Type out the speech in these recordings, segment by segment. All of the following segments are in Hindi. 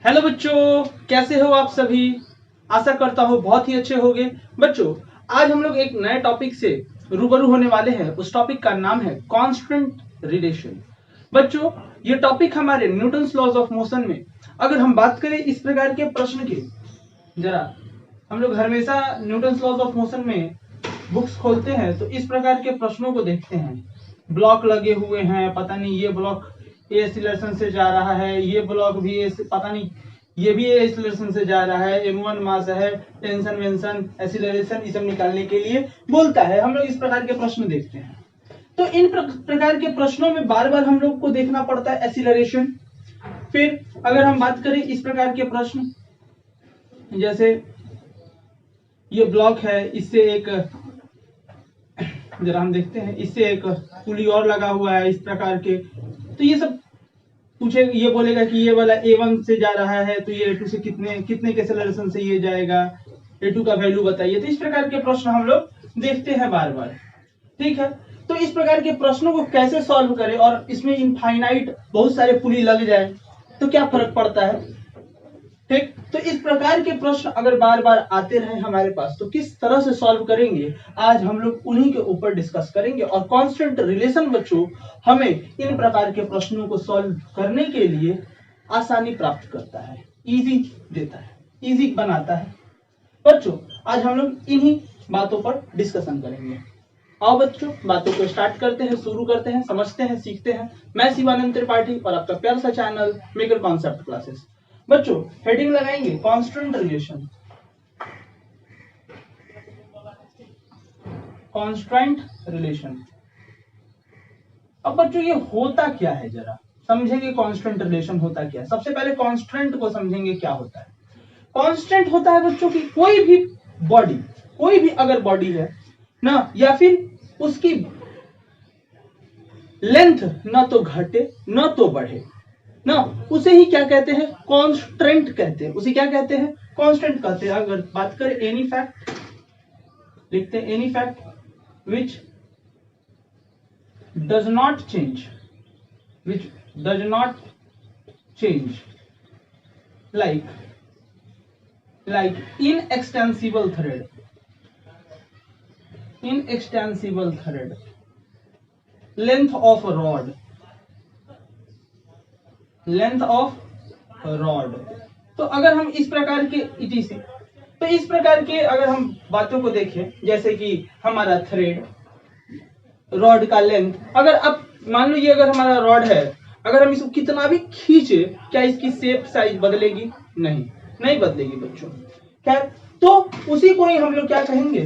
हेलो बच्चों, कैसे हो आप सभी। आशा करता हूँ बहुत ही अच्छे होंगे। बच्चों, आज हम लोग एक नए टॉपिक से रूबरू होने वाले हैं। उस टॉपिक का नाम है कांस्टेंट रिलेशन। बच्चों, ये टॉपिक हमारे न्यूटन्स लॉज ऑफ मोशन में अगर हम बात करें इस प्रकार के प्रश्न की, जरा हम लोग हमेशा न्यूटन्स लॉज ऑफ मोशन में बुक्स खोलते हैं तो इस प्रकार के प्रश्नों को देखते हैं। ब्लॉक लगे हुए हैं, पता नहीं ये ब्लॉक ए एक्सीलरेशन से जा रहा है, ये ब्लॉक भी पता नहीं ये भी ए एक्सीलरेशन से जा रहा है, m1 मास है, टेंशन वेंशन एक्सीलरेशन ये सब निकालने के लिए बोलता है। हम लोग इस प्रकार के प्रश्न देखते हैं। तो इन प्रकार के प्रश्नों में बार बार हम लोग को देखना पड़ता है एक्सीलरेशन। फिर अगर हम बात करें इस प्रकार के प्रश्न, जैसे ये ब्लॉक है, इससे एक जरा हम देखते हैं, इससे एक पुली और लगा हुआ है इस प्रकार के, तो ये सब पूछे, ये बोलेगा कि ये वाला A1 से जा रहा है तो ये A2 से कितने के एक्सेलरेशन से ये जाएगा, A2 का वैल्यू बताइए। तो इस प्रकार के प्रश्न हम लोग देखते हैं बार बार। ठीक है, तो इस प्रकार के प्रश्नों को कैसे सॉल्व करें और इसमें इनफाइनाइट बहुत सारे पुली लग जाए तो क्या फर्क पड़ता है। ठीक, तो इस प्रकार के प्रश्न अगर बार बार आते रहे हमारे पास तो किस तरह से सॉल्व करेंगे, आज हम लोग उन्हीं के ऊपर डिस्कस करेंगे। और कांस्टेंट रिलेशन बच्चों हमें इन प्रकार के प्रश्नों को सॉल्व करने के लिए आसानी प्राप्त करता है, इजी देता है, इजी बनाता है। बच्चों, आज हम लोग इन्हीं बातों पर डिस्कशन करेंगे। आओ बच्चों, बातों को स्टार्ट करते हैं, शुरू करते हैं, समझते हैं, सीखते हैं। मैं शिवानंद त्रिपाठी और आपका प्यारा सा चैनल मेकर कॉन्सेप्ट क्लासेस। बच्चों, हेडिंग लगाएंगे कांस्टेंट रिलेशन। Constant relation. अब बच्चों ये होता क्या है, जरा समझेंगे कांस्टेंट रिलेशन होता क्या है। सबसे पहले कांस्टेंट को समझेंगे क्या होता है। कांस्टेंट होता है बच्चों की कोई भी बॉडी, कोई भी अगर बॉडी है ना, या फिर उसकी लेंथ ना तो घटे ना तो बढ़े ना, उसे ही क्या कहते हैं, कांस्टेंट कहते हैं। उसे क्या कहते हैं, कांस्टेंट कहते हैं। अगर बात करें एनी फैक्ट, लिखते हैं any fact which does not change, which does not change, like inextensible thread, length of rod। तो अगर हम इस प्रकार के etc, तो इस प्रकार के अगर हम बातों को देखें, जैसे कि हमारा थ्रेड, रॉड का लेंथ, अगर अब मान लो ये अगर हमारा रॉड है, अगर हम इसको कितना भी खींचे, क्या इसकी शेप साइज बदलेगी? नहीं बदलेगी बच्चों। क्या, तो उसी को ही हम लोग क्या कहेंगे,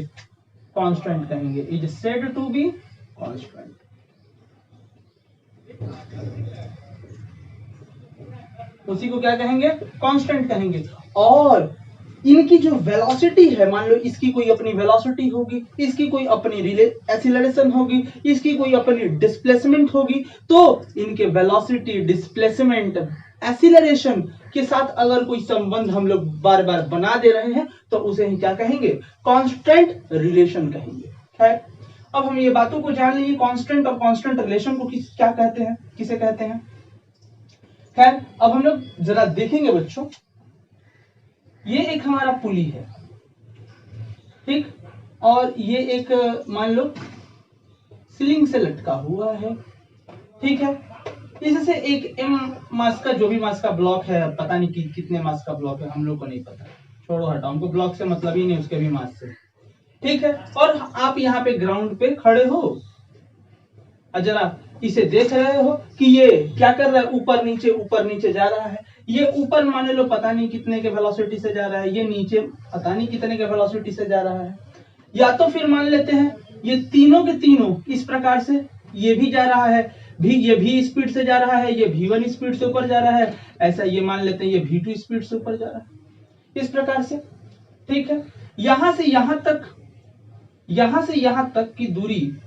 कांस्टेंट कहेंगे। Is said to be constant. उसी को क्या कहेंगे, कांस्टेंट कहेंगे। और इनकी जो वेलोसिटी है, मान लो इसकी कोई अपनी वेलोसिटी होगी, इसकी कोई अपनी एक्सीलरेशन होगी, इसकी कोई अपनी डिस्प्लेसमेंट होगी, तो इनके वेलोसिटी, डिस्प्लेसमेंट, एक्सीलरेशन के साथ अगर कोई संबंध हम लोग बार बार बना दे रहे हैं तो उसे हम क्या कहेंगे, कांस्टेंट रिलेशन कहेंगे। खैर, अब हम ये बातों को जान लीजिए, कांस्टेंट और कांस्टेंट रिलेशन को क्या कहते हैं, किसे कहते हैं। खैर, अब हम लोग जरा देखेंगे बच्चों, ये एक हमारा पुली है, ठीक, और ये एक मान लो स्लिंग से लटका हुआ है, ठीक है। इससे एक m मास का, जो भी मास का ब्लॉक है, पता नहीं कितने मास का ब्लॉक है, हम लोग को नहीं पता, छोड़ो हटाओ, हमको ब्लॉक से मतलब ही नहीं, उसके भी मास से, ठीक है। और आप यहाँ पे ग्राउंड पे खड़े हो और जरा इसे देख रहे हो कि ये क्या कर रहा है, ऊपर नीचे जा रहा है। ये ऊपर मान लो पता नहीं कितने के वेलोसिटी से जा रहा है, ये नीचे पता नहीं कितने के वेलोसिटी से जा रहा है। या तो फिर मान लेते हैं ये तीनों के तीनों इस प्रकार से, ये भी जा रहा है, ये भी स्पीड से जा रहा है, ये V1 स्पीड से ऊपर जा रहा है, ऐसा ये मान लेते हैं ये V2 स्पीड से ऊपर जा रहा है, इस प्रकार से, ठीक है। यहां से यहां तक की दूरी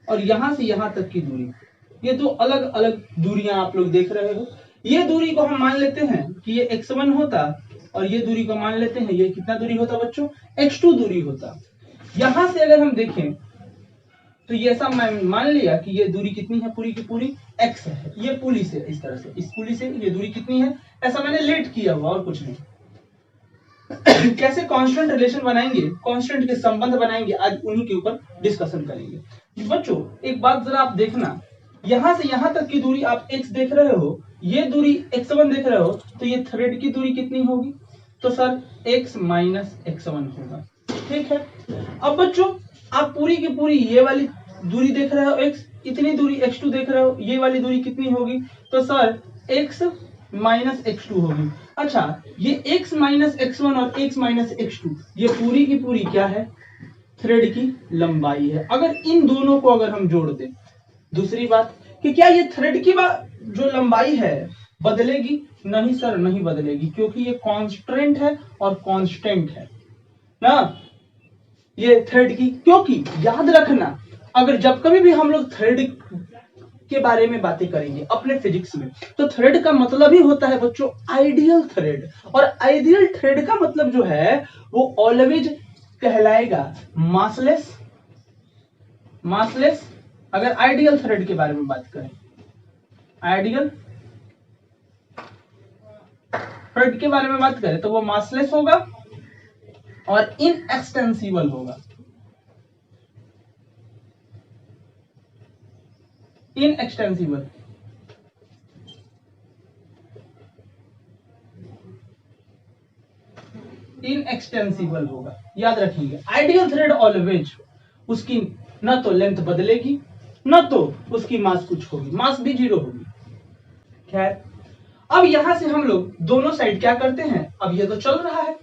और यहां से यहां तक की दूरी, ये दो अलग अलग दूरियां आप लोग देख रहे हो। ये दूरी को हम मान लेते हैं कि ये x1 होता, और ये दूरी को मान लेते हैं ये कितना दूरी होता बच्चों, x2 दूरी होता। यहां से अगर हम देखें तो ये ऐसा मान लिया कि ये दूरी कितनी है, पूरी की पूरी x है, ये पुली से इस तरह से, इस पुली से ये दूरी कितनी है, ऐसा मैंने लेट किया हुआ और कुछ नहीं। कैसे कांस्टेंट रिलेशन बनाएंगे, कांस्टेंट के संबंध बनाएंगे, आज उन्हीं के ऊपर डिस्कशन करेंगे। बच्चों एक बात जरा आप देखना, यहां से यहां तक की दूरी आप x देख रहे हो, ये दूरी x1 देख रहे हो, तो ये थ्रेड की दूरी कितनी होगी, तो सर x माइनस x1 होगा। ठीक है, अब बच्चों आप पूरी की पूरी ये वाली दूरी देख रहे हो x, इतनी दूरी x2 देख रहे हो, ये वाली दूरी कितनी होगी, तो सर x माइनस x2 होगी। अच्छा, ये x माइनस x1 और x माइनस x2 ये पूरी की पूरी क्या है, थ्रेड की लंबाई है। अगर इन दोनों को अगर हम जोड़ दें, दूसरी बात कि क्या ये थ्रेड की जो लंबाई है बदलेगी, नहीं सर नहीं बदलेगी, क्योंकि ये कांस्टेंट है और कांस्टेंट है ना ये थ्रेड की। क्योंकि याद रखना, अगर जब कभी भी हम लोग थ्रेड के बारे में बातें करेंगे अपने फिजिक्स में, तो थ्रेड का मतलब ही होता है बच्चों आइडियल थ्रेड, और आइडियल थ्रेड का मतलब जो है वो ऑलवेज कहलाएगा मासलेस। मासलेस, अगर आइडियल थ्रेड के बारे में बात करें, आइडियल थ्रेड के बारे में बात करें तो वो मासलेस होगा और इनएक्सटेंसिबल होगा। इनएक्सटेंसिबल, इनएक्सटेंसिबल होगा, याद रखिएगा। आइडियल थ्रेड ऑलवेज उसकी न तो लेंथ बदलेगी, न तो उसकी मास कुछ होगी, मास भी 0 होगी। खैर, अब यहां से हम लोग दोनों साइड क्या करते हैं, अब ये तो चल रहा है,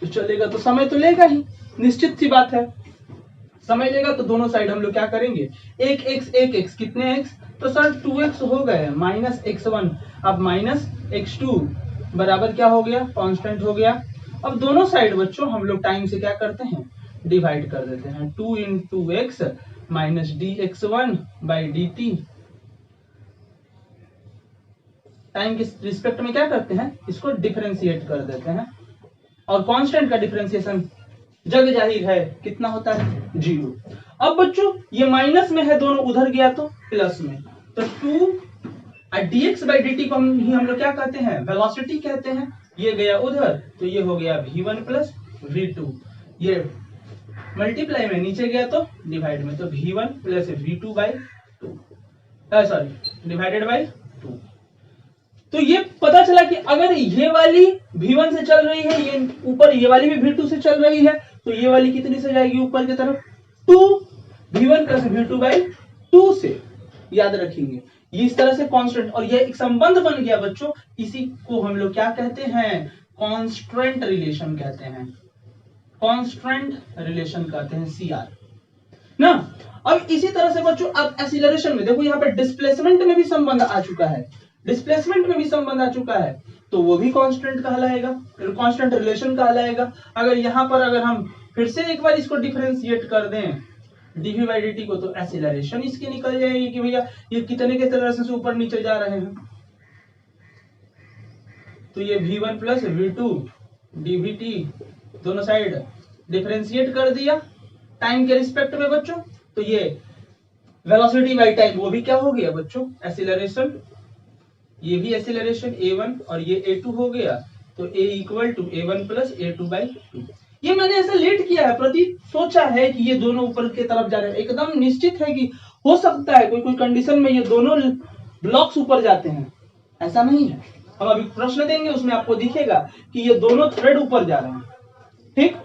तो चलेगा तो समय तो लेगा ही, निश्चित सी बात है, समय लेगा तो दोनों साइड हम लोग क्या करेंगे, एक x कितने x, तो सर 2x हो गए माइनस x1, अब माइनस x2 बराबर क्या हो गया, कांस्टेंट हो गया। अब दोनों साइड बच्चों हम लोग टाइम से क्या करते हैं, डिवाइड कर देते हैं, 2 into x minus dx1 by dt, time के रिस्पेक्ट में क्या करते हैं, इसको डिफरेंशिएट कर देते हैं, और कांस्टेंट का डिफरेंशिएशन जग जाहिर है कितना होता है, 0। अब बच्चों ये माइनस में है, दोनों उधर गया तो प्लस में, तो 2 dx बाई dt को हम लोग क्या कहते हैं, वेलोसिटी कहते हैं। ये गया उधर तो ये हो गया v1 प्लस v2, ये मल्टीप्लाई में नीचे गया तो डिवाइड में, तो v1 plus v2 by 2, sorry divided by 2। तो ये पता चला कि अगर ये वाली v1 से चल रही है, ये ऊपर ये वाली भी v2 से चल रही है, तो ये वाली कितनी से जाएगी ऊपर की तरफ, 2 v1 प्लस v2 बाई 2 से, याद रखेंगे ये इस तरह से कांस्टेंट, और ये एक संबंध बन गया बच्चों, इसी को हम लोग क्या कहते हैं, कांस्टेंट रिलेशन कहते हैं, कांस्टेंट रिलेशन कहते हैं, CR ना। अब इसी तरह से बच्चों अब एक्सीलरेशन में देखो, यहाँ पे डिस्प्लेसमेंट में भी संबंध आ चुका है, डिस्प्लेसमेंट में भी संबंध आ चुका है, तो वो भी कांस्टेंट कहलाएगा, कांस्टेंट रिलेशन कहलाएगा। अगर यहाँ पर अगर हम फिर से एक बार इसको डिफरेंशिएट कर दें dv बाई dt को, तो एक्सीलरेशन इसकी निकल जाएगी कि भैया ये कितने के तरह से ऊपर नीचे जा रहे हैं, तो ये v1 प्लस v2 dvt दोनों साइड डिफरेंशिएट कर दिया टाइम के रिस्पेक्ट में बच्चों, तो ये वेलोसिटी बाई टाइम वो भी क्या हो गया बच्चों, एक्सीलरेशन, ये भी एक्सीलरेशन a1 और ये a2 हो गया, तो a equal to a1 plus a2 by 2। ये मैंने ऐसा लेट किया है, प्रतीक सोचा है कि ये दोनों ऊपर की तरफ जा रहे हैं, एकदम निश्चित है कि हो सकता है कोई कोई कंडीशन में ये दोनों ब्लॉक्स ऊपर जाते हैं, ऐसा नहीं है। हम अभी प्रश्न देंगे उसमें आपको दिखेगा कि ये दोनों थ्रेड ऊपर जा रहे हैं, ठीक।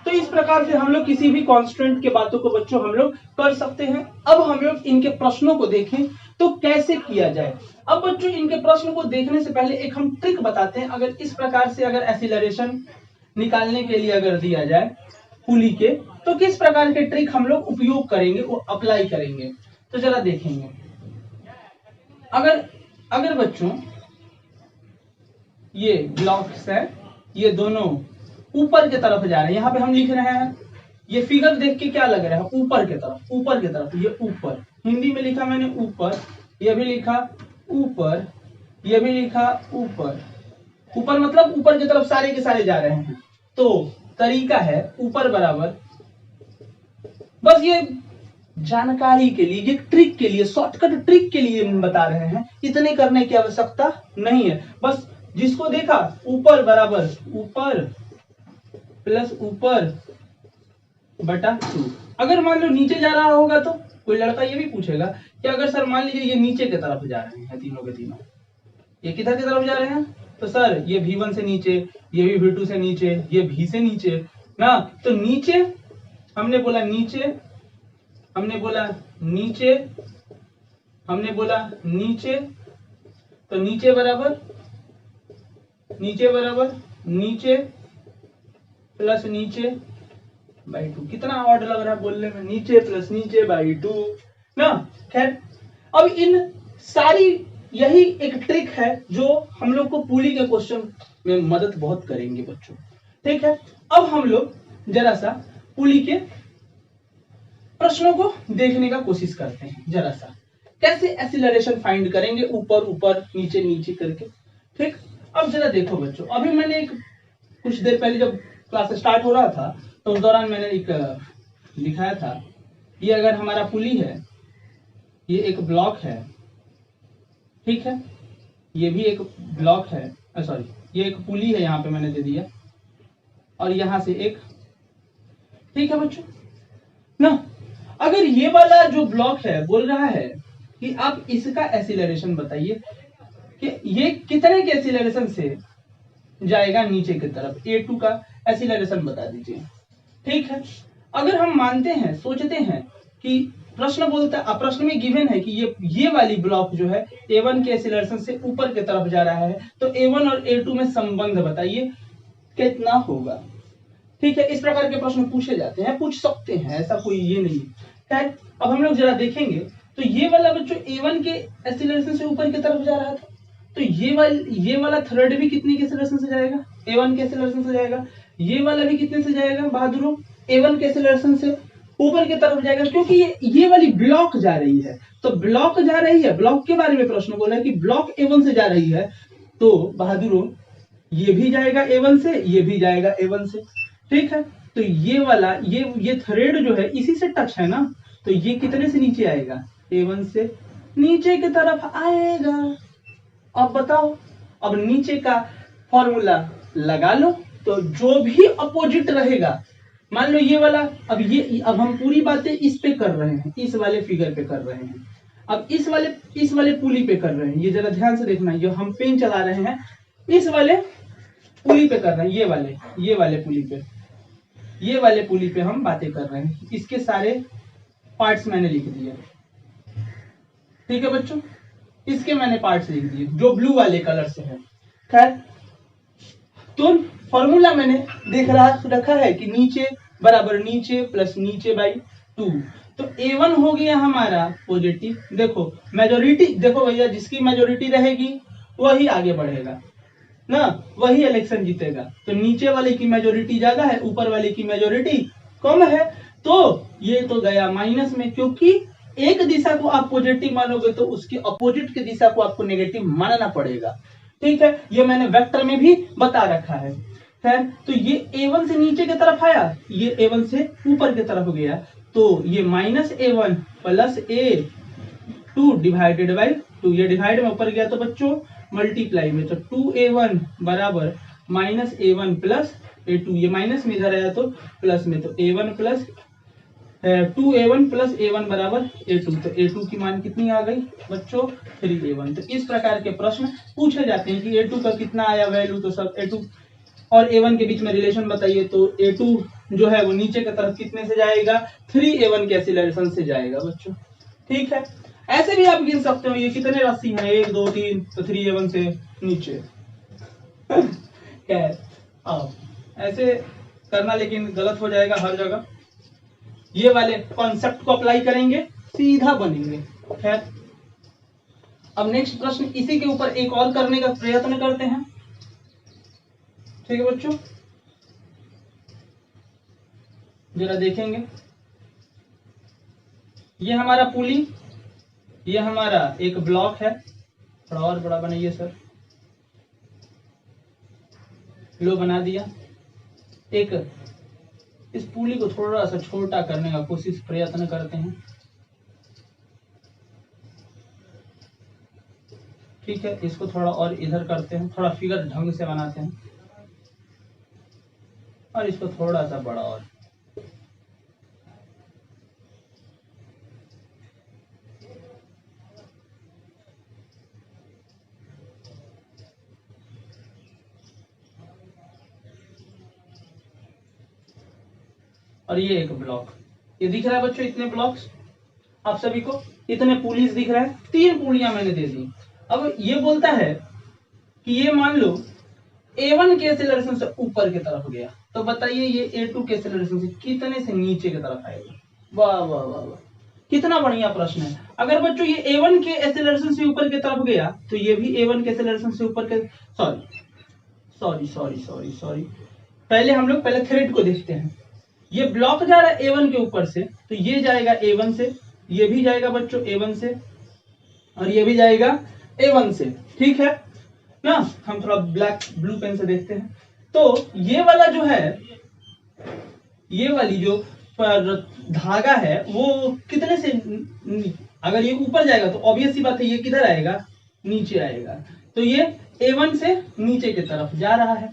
तो इस प्रकार से हम लोग किसी भी कांस्टेंट के बातों को बच्चों हम लोग कर सकते हैं। अब हम लोग इनके प्रश्नों को देखें तो कैसे किया जाए। अब बच्चों इनके प्रश्न को देखने से पहले एक हम ट्रिक बताते हैं। अगर इस प्रकार से अगर एक्सीलरेशन निकालने के लिए अगर दिया जाए पुली के, तो किस प्रकार के ट्रिक हम लोग उपयोग करेंगे, वो अप्लाई करेंगे, तो जरा देखेंगे। अगर बच्चों ये ब्लॉक्स है, ये दोनों ऊपर की तरफ जा रहे हैं, यहाँ पे हम लिख रहे हैं, ये फिगर देख के क्या लग रहा है, ऊपर की तरफ, ऊपर की तरफ, ये ऊपर, हिंदी में लिखा मैंने ऊपर, ये भी लिखा ऊपर, ये भी लिखा ऊपर, ऊपर मतलब ऊपर की तरफ सारे के सारे जा रहे हैं। तो तरीका है ऊपर बराबर, बस ये जानकारी के लिए, ये ट्रिक के लिए, शॉर्टकट ट्रिक के लिए हम बता रहे हैं, इतने करने की आवश्यकता नहीं है। बस जिसको देखा ऊपर बराबर ऊपर प्लस ऊपर बटा 2। अगर मान लो नीचे जा रहा होगा तो कोई लड़का ये भी पूछेगा कि अगर सर मान लीजिए ये नीचे की तरफ जा रहे हैं तीनों के तीनों, ये किधर की तरफ जा रहे हैं, तो सर ये V1 से नीचे, ये भी V2 से नीचे, ये V से नीचे ना, तो नीचे हमने बोला नीचे, हमने बोला नीचे, हमने बोला नीचे, तो नीचे बराबर नीचे प्लस नीचे बाई 2। कितना ऑड लग रहा है बोलने में, नीचे प्लस नीचे बाई 2 ना। खैर अब इन सारी, यही एक ट्रिक है जो हम लोग को पुली के क्वेश्चन में मदद बहुत करेंगे बच्चों। ठीक है, अब हम लोग जरा सा पुली के प्रश्नों को देखने का कोशिश करते हैं। जरा सा कैसे एक्सीलरेशन फाइंड करेंगे, ऊपर ऊपर नीचे नीचे करके। ठीक, अब जरा देखो बच्चों, अभी मैंने एक कुछ देर पहले जब क्लास स्टार्ट हो रहा था तो उस दौरान मैंने एक दिखाया था, ये अगर हमारा पुली है, ये एक ब्लॉक है, ठीक है, ये भी एक ब्लॉक है, सॉरी ये एक पुली है, यहाँ पे मैंने दे दिया, और यहां से एक, ठीक है बच्चों ना। अगर ये वाला जो ब्लॉक है बोल रहा है कि आप इसका एक्सीलरेशन बताइए कि ये कितने के एक्सीलरेशन से जाएगा नीचे की तरफ, A2 का एक्सीलरेशन बता दीजिए। ठीक है, अगर हम मानते हैं, सोचते हैं कि प्रश्न बोलता है, प्रश्न में गिवन है कि ये वाली ब्लॉक जो है A1 के एक्सीलरेशन से ऊपर की तरफ जा रहा है, तो A1 और A2 में संबंध बताइए कितना होगा। ठीक है, इस प्रकार के प्रश्न पूछे जाते हैं, पूछ सकते हैं, ऐसा कोई ये नहीं है। अब हम लोग जरा देखेंगे, तो ये वाला बच्चों A1 के एक्सीलरेशन से ऊपर की तरफ जा रहा था, तो ये वाला थर्ड भी कितने के एक्सीलरेशन से जाएगा, A1 के एक्सीलरेशन से जाएगा। ये वाला भी कितने से जाएगा बहादुरों, A1 के एक्सीलरेशन से ऊपर की तरफ जाएगा, क्योंकि ये वाली ब्लॉक जा रही है, तो ब्लॉक जा रही है, ब्लॉक के बारे में प्रश्न बोला है कि ब्लॉक A1 से जा रही है, तो बहादुरों ये भी जाएगा A1 से, ये भी जाएगा A1 से। ठीक है, तो ये वाला ये थ्रेड जो है इसी से टच है ना, तो ये कितने से नीचे आएगा, A1 से नीचे की तरफ आएगा। अब बताओ, अब नीचे का फॉर्मूला लगा लो, तो जो भी अपोजिट रहेगा, मान लो ये वाला, अब हम पूरी बातें इस पे कर रहे हैं, इस वाले फिगर पे कर रहे हैं, अब इस वाले पुली पे कर रहे हैं, ये जरा ध्यान से देखना, ये हम पेन चला रहे हैं, इस वाले पुली पे कर रहे हैं, ये वाले पुली पे हम बातें कर रहे हैं। इसके सारे पार्ट्स मैंने लिख दिए, ठीक है बच्चों, इसके मैंने पार्ट्स लिख दिए जो ब्लू वाले कलर से है। खैर, तो फॉर्मूला मैंने रखा है कि नीचे बराबर नीचे प्लस नीचे बाई 2, तो A1 हो गया हमारा पॉजिटिव। देखो मेजोरिटी, देखो भैया, जिसकी मेजोरिटी रहेगी वही आगे बढ़ेगा ना, वही इलेक्शन जीतेगा। तो नीचे वाले की मेजोरिटी ज्यादा है, ऊपर वाले की मेजोरिटी कम है, तो ये तो गया माइनस में, क्योंकि एक दिशा को आप पॉजिटिव मानोगे तो उसकी अपोजिट की दिशा को आपको नेगेटिव मानना पड़ेगा। ठीक है, ये मैंने वेक्टर में भी बता रखा है। खैर, तो ये A1 से नीचे की तरफ आया, ये A1 से ऊपर की तरफ गया, तो ये minus A1 plus A2 divided by 2, ये डिवाइड में ऊपर गया तो बच्चों मल्टीप्लाई में, तो 2A1 बराबर माइनस A1 प्लस A2, ये माइनस में इधर आया तो प्लस में, तो A1 plus 2A1 plus A1 बराबर A2, तो A2 की मान कितनी आ गई बच्चों 3A1। तो इस प्रकार के प्रश्न पूछे जाते हैं कि A2 का कितना आया वैल्यू, तो सब A2 और A1 के बीच में रिलेशन बताइए, तो A2 जो है वो नीचे की तरफ कितने से जाएगा, 3A1 के एक्सीलरेशन से जाएगा बच्चों। ठीक है, ऐसे भी आप गिन सकते हो, ये कितने राशि है 1 2 3, तो 3A1 से नीचे। खैर, अब ऐसे करना लेकिन गलत हो जाएगा हर जगह, ये वाले कॉन्सेप्ट को अप्लाई करेंगे सीधा बनेंगे। खैर, अब नेक्स्ट प्रश्न इसी के ऊपर एक और करने का प्रयत्न करते हैं। ठीक है बच्चों, जरा देखेंगे, ये हमारा पुली, ये हमारा एक ब्लॉक है, थोड़ा और बड़ा बनाइए सर, लो बना दिया। एक इस पुली को थोड़ा सा छोटा करने का कोशिश प्रयत्न करते हैं, ठीक है, इसको थोड़ा और इधर करते हैं, थोड़ा फिगर ढंग से बनाते हैं और इसको थोड़ा सा बड़ा और ये एक ब्लॉक, ये दिख रहा है बच्चों, इतने ब्लॉक्स आप सभी को, इतने पुलिस दिख रहा है, 3 पुलियां मैंने दे दी। अब ये बोलता है कि ये मान लो A1 के एक्सेलरेशन से ऊपर की तरफ गया, तो बताइए ये A2 के एक्सेलरेशन से कितने से नीचे की तरफ आएगा। वाह वाह वाह वाह, कितना बढ़िया प्रश्न है। अगर बच्चों ये A1 के एक्सेलरेशन से ऊपर की तरफ गया तो ये भी A1 के एक्सेलरेशन से ऊपर के, सॉरी, पहले हम लोग पहले थ्रेड को देखते हैं। ये ब्लॉक जा रहा है A1 के ऊपर से, तो ये जाएगा A1 से, ये भी जाएगा बच्चों A1 से और ये भी जाएगा A1 से, ठीक है ना। हम थोड़ा ब्लू पेन से देखते हैं, तो ये वाला जो है, ये वाली जो धागा है वो कितने से, अगर ये ऊपर जाएगा तो ऑब्वियस सी बात है ये किधर आएगा, नीचे आएगा। तो ये A1 से नीचे की तरफ जा रहा है,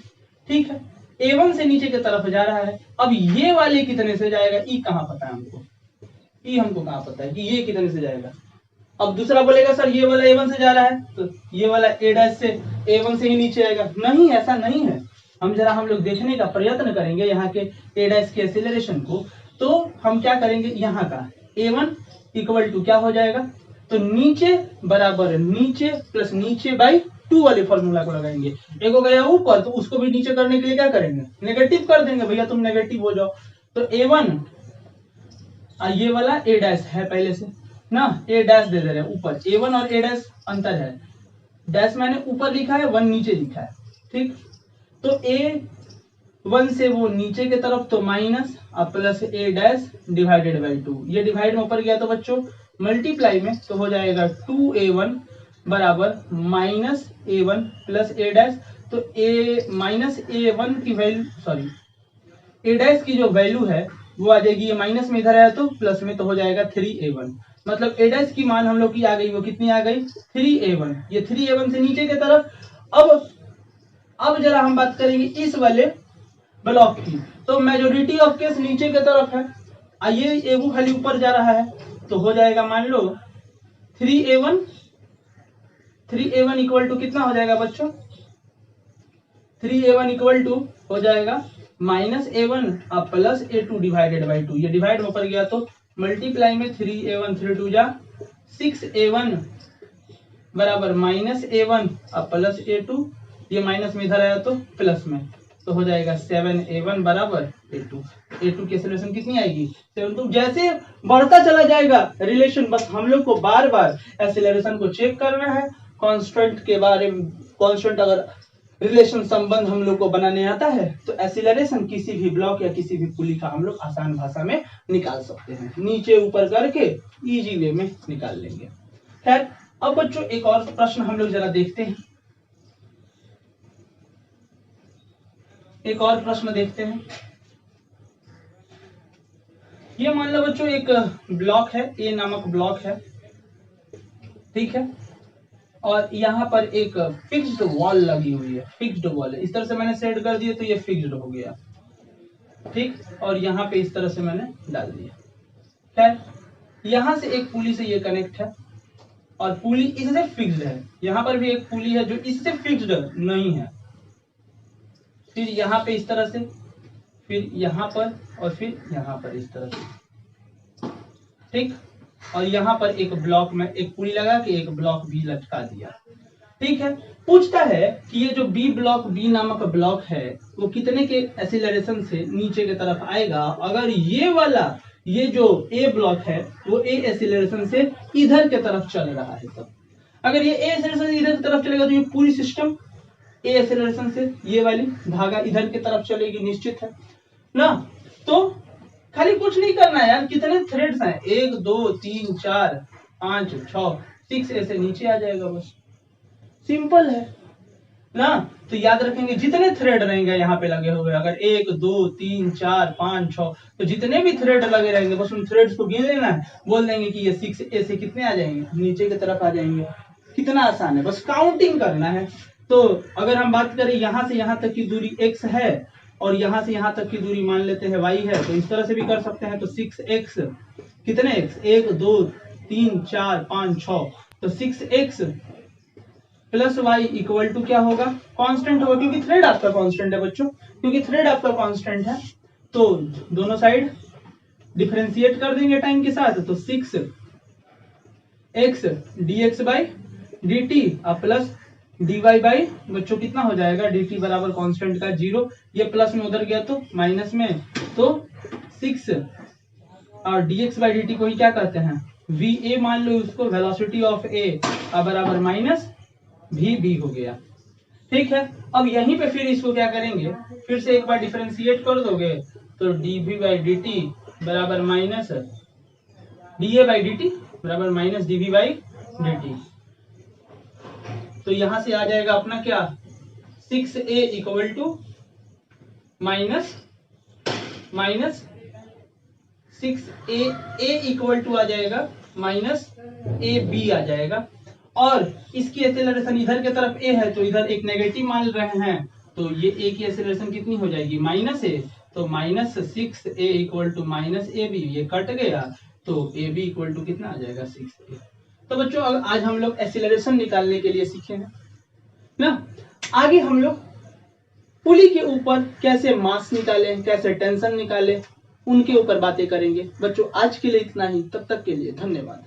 ठीक है, A1 से नीचे की तरफ जा रहा है। अब ये वाले कितने से जाएगा, ई कहाँ पता है हमको, ई हमको कहाँ पता है कि ये कितने से जाएगा। अब दूसरा बोलेगा सर ये वाला A1 से जा रहा है तो ये वाला A' से A1 से ही नीचे आएगा। नहीं, ऐसा नहीं है। हम लोग देखने का प्रयत्न करेंगे यहाँ के A' के एक्सीलरेशन को, तो हम क्या करेंगे, यहाँ का A1 इक्वल टू क्या हो जाएगा, तो नीचे बराबर नीचे प्लस नीचे बाई 2 वाले फॉर्मूला को लगाएंगे। एक हो गया ऊपर, तो उसको भी नीचे करने के लिए क्या करेंगे, नेगेटिव कर देंगे, भैया तुम नेगेटिव हो जाओ। तो A1 ये वाला A' है पहले से ना, A' दे रहे हैं ऊपर, A1 और A' अंतर है, डैश मैंने ऊपर लिखा है, 1 नीचे लिखा है, ठीक। तो A1 से वो नीचे की तरफ, तो minus plus A' divided by 2, ये डिवाइड में ऊपर गया तो बच्चों मल्टीप्लाई में, तो हो जाएगा 2A1 बराबर माइनस A1 प्लस A'। तो माइनस A1 की वैल्यू, सॉरी A' की जो वैल्यू है वो आ जाएगी, ये माइनस में इधर आया तो प्लस में, तो हो जाएगा 3A1। मतलब A' की मान हम लोग की आ गई, वो कितनी आ गई, 3A1। ये 3A1 से नीचे की तरफ। अब जरा हम बात करेंगे इस वाले ब्लॉक की, तो मेजोरिटी ऑफ केस नीचे की तरफ है, ये एगो खाली ऊपर जा रहा है, तो हो जाएगा मान लो 3A1 इक्वल टू कितना हो जाएगा बच्चों, 3A1 इक्वल टू हो जाएगा minus A1 plus A2 divided by 2, ये डिवाइड में ऊपर गया तो मल्टीप्लाई में 3A1 3 2 जा 6A1 बराबर माइनस A1 प्लस A2, ये माइनस में इधर आया तो प्लस में, तो हो जाएगा 7A1 बराबर A2 की एक्सेलरेशन कितनी आएगी 7। तो जैसे बढ़ता चला जाएगा रिलेशन, बस हम लोग को बार बार एक्सेलरेशन को चेक करना है। कांस्टेंट के बारे में, कांस्टेंट अगर रिलेशन संबंध हम लोग को बनाने आता है तो एक्सीलरेशन किसी भी ब्लॉक या किसी भी पुली का हम लोग आसान भाषा में निकाल सकते हैं, नीचे ऊपर करके इजी वे में निकाल लेंगे। खैर, अब बच्चों एक और प्रश्न हम लोग जरा देखते हैं, एक और प्रश्न देखते हैं। ये मान लो बच्चों एक ब्लॉक है, ए नामक ब्लॉक है, ठीक है, और यहाँ पर एक फिक्स्ड वॉल लगी हुई है, फिक्स्ड वॉल है, इस तरह से मैंने सेट कर दिया तो ये फिक्स्ड हो गया, ठीक, और यहाँ पे इस तरह से मैंने डाल दिया। खैर, यहाँ से एक पुली से ये कनेक्ट है और पुली इससे फिक्स्ड है, यहाँ पर भी एक पुली है जो इससे फिक्स्ड नहीं है, फिर यहाँ पे इस तरह से, फिर यहाँ पर और फिर यहाँ पर इस तरह से, ठीक, और यहाँ पर एक ब्लॉक में एक पुली लगा के एक ब्लॉक भी लटका दिया, ठीक है। पूछता है कि ये जो बी ब्लॉक, बी नामक ब्लॉक है, वो कितने के एक्सीलरेशन से नीचे की तरफ आएगा अगर ये वाला, ये जो ए ब्लॉक है वो ए एक्सीलरेशन से इधर की तरफ चल रहा है। तब अगर ये ए एक्सीलरेशन से इधर की तरफ चलेगा तो ये पूरी सिस्टम ए एक्सीलरेशन से ये वाली धागा इधर की तरफ चलेगी, निश्चित है ना। तो खाली कुछ नहीं करना है यार, कितने थ्रेड्स हैं, 1 2 3 4 5 6 6 ऐसे नीचे आ जाएगा, बस सिंपल है ना। तो याद रखेंगे जितने थ्रेड रहेंगे यहाँ पे लगे हुए, अगर 1 2 3 4 5 6, तो जितने भी थ्रेड लगे रहेंगे बस उन थ्रेड्स को गिन लेना है, बोल देंगे कि ये 6 ऐसे कितने आ जाएंगे, नीचे की तरफ आ जाएंगे, कितना आसान है, बस काउंटिंग करना है। तो अगर हम बात करें यहाँ से यहाँ तक की दूरी x है और यहाँ से यहाँ तक की दूरी मान लेते हैं y है, तो इस तरह से भी कर सकते हैं। तो 6x कितने x, 1 2 3 4 5 6, तो 6x plus y equal to क्या होगा, कांस्टेंट होगा, क्योंकि थ्रेड आपका कांस्टेंट है बच्चों, क्योंकि थ्रेड आपका कांस्टेंट है। तो दोनों साइड डिफरेंशिएट कर देंगे टाइम के साथ, तो 6x dx by dt plus dy by बच्चों कितना हो जाएगा, dt बराबर कांस्टेंट का 0, ये प्लस में उधर गया तो माइनस में, तो 6 और dx बाई dt को ही क्या कहते हैं, va मान लो उसको, वेलोसिटी ऑफ a बराबर माइनस vb हो गया। ठीक है, अब यहीं पे फिर इसको क्या करेंगे, फिर से एक बार डिफरेंशिएट कर दोगे, तो dv बाई dt बराबर माइनस da बाई dt बराबर माइनस dv बाई dt। तो यहां से आ जाएगा अपना क्या, 6a equal to minus 6a equal to आ जाएगा माइनस ab आ जाएगा। और इसकी एक्सेलरेशन इधर की तरफ a है, तो इधर एक नेगेटिव मान रहे हैं, तो ये a की एक्सेलरेशन कितनी हो जाएगी, माइनस a, तो minus 6a equal to minus ab, ये कट गया, तो ab इक्वल टू कितना आ जाएगा, 6a। तो बच्चों आज हम लोग एक्सेलरेशन निकालने के लिए सीखे हैं ना। आगे हम लोग पुली के ऊपर कैसे मास निकालें, कैसे टेंशन निकालें, उनके ऊपर बातें करेंगे। बच्चों आज के लिए इतना ही, तब तक के लिए धन्यवाद।